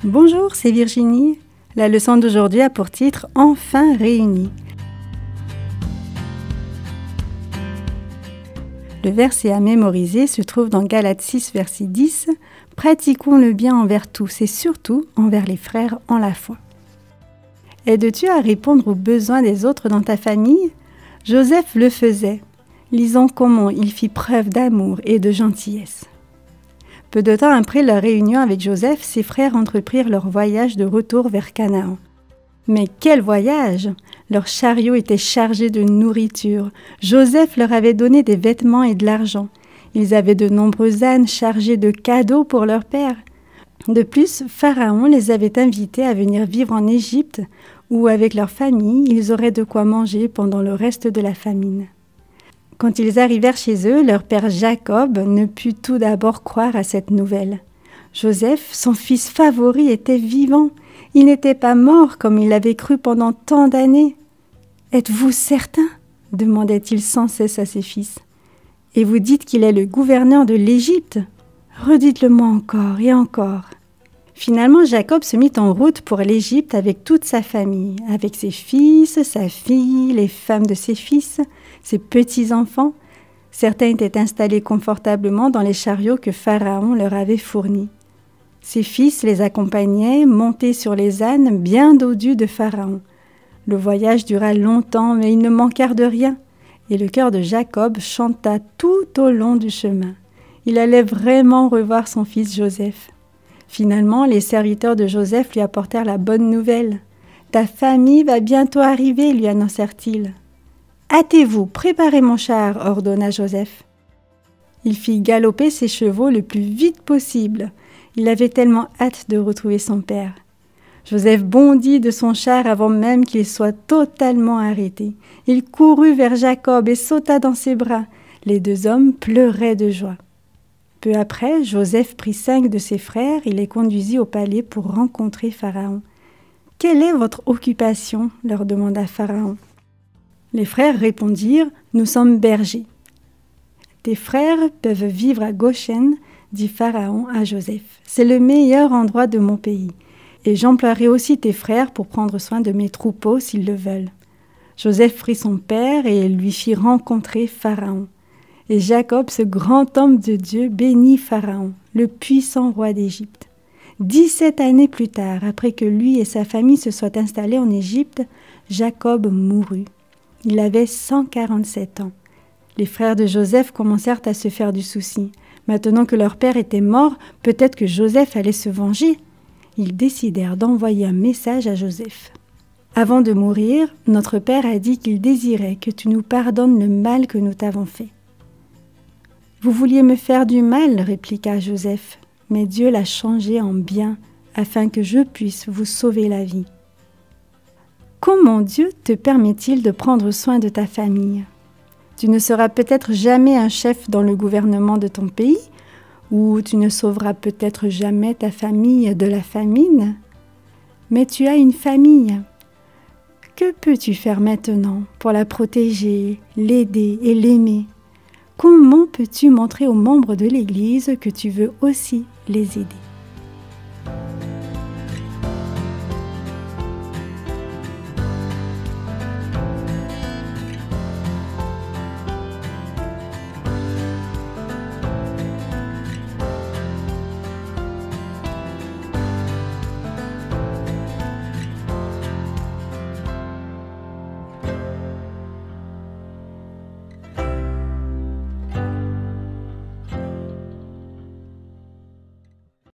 Bonjour, c'est Virginie. La leçon d'aujourd'hui a pour titre « Enfin réunis ». Le verset à mémoriser se trouve dans Galates 6, verset 10. « Pratiquons le bien envers tous et surtout envers les frères en la foi ». Aides-tu à répondre aux besoins des autres dans ta famille? Joseph le faisait. Lisons comment il fit preuve d'amour et de gentillesse. Peu de temps après leur réunion avec Joseph, ses frères entreprirent leur voyage de retour vers Canaan. Mais quel voyage! Leur chariot était chargé de nourriture. Joseph leur avait donné des vêtements et de l'argent. Ils avaient de nombreux ânes chargés de cadeaux pour leur père. De plus, Pharaon les avait invités à venir vivre en Égypte, où avec leur famille, ils auraient de quoi manger pendant le reste de la famine. Quand ils arrivèrent chez eux, leur père Jacob ne put tout d'abord croire à cette nouvelle. Joseph, son fils favori, était vivant. Il n'était pas mort comme il l'avait cru pendant tant d'années. « Êtes-vous certain ?» demandait-il sans cesse à ses fils. « Et vous dites qu'il est le gouverneur de l'Égypte? Redites-le-moi encore et encore. » Finalement, Jacob se mit en route pour l'Égypte avec toute sa famille, avec ses fils, sa fille, les femmes de ses fils, ses petits-enfants. Certains étaient installés confortablement dans les chariots que Pharaon leur avait fournis. Ses fils les accompagnaient, montés sur les ânes, bien au-dessus de Pharaon. Le voyage dura longtemps, mais ils ne manquèrent de rien. Et le cœur de Jacob chanta tout au long du chemin. Il allait vraiment revoir son fils Joseph. Finalement, les serviteurs de Joseph lui apportèrent la bonne nouvelle. « Ta famille va bientôt arriver, lui annoncèrent-ils. »« Hâtez-vous, préparez mon char, ordonna Joseph. Il fit galoper ses chevaux le plus vite possible. Il avait tellement hâte de retrouver son père. Joseph bondit de son char avant même qu'il soit totalement arrêté. Il courut vers Jacob et sauta dans ses bras. Les deux hommes pleuraient de joie. Peu après, Joseph prit 5 de ses frères et les conduisit au palais pour rencontrer Pharaon. « Quelle est votre occupation ?» leur demanda Pharaon. Les frères répondirent « Nous sommes bergers. »« Tes frères peuvent vivre à Goshen, dit Pharaon à Joseph. C'est le meilleur endroit de mon pays. Et j'emploierai aussi tes frères pour prendre soin de mes troupeaux s'ils le veulent. » Joseph prit son père et lui fit rencontrer Pharaon. Et Jacob, ce grand homme de Dieu, bénit Pharaon, le puissant roi d'Égypte. 17 années plus tard, après que lui et sa famille se soient installés en Égypte, Jacob mourut. Il avait 147 ans. Les frères de Joseph commencèrent à se faire du souci. Maintenant que leur père était mort, peut-être que Joseph allait se venger. Ils décidèrent d'envoyer un message à Joseph. « Avant de mourir, notre père a dit qu'il désirait que tu nous pardonnes le mal que nous t'avons fait. » « Vous vouliez me faire du mal, répliqua Joseph, mais Dieu l'a changé en bien, afin que je puisse vous sauver la vie. Comment Dieu te permet-il de prendre soin de ta famille? Tu ne seras peut-être jamais un chef dans le gouvernement de ton pays, ou tu ne sauveras peut-être jamais ta famille de la famine, mais tu as une famille. Que peux-tu faire maintenant pour la protéger, l'aider et l'aimer? Comment peux-tu montrer aux membres de l'Église que tu veux aussi les aider?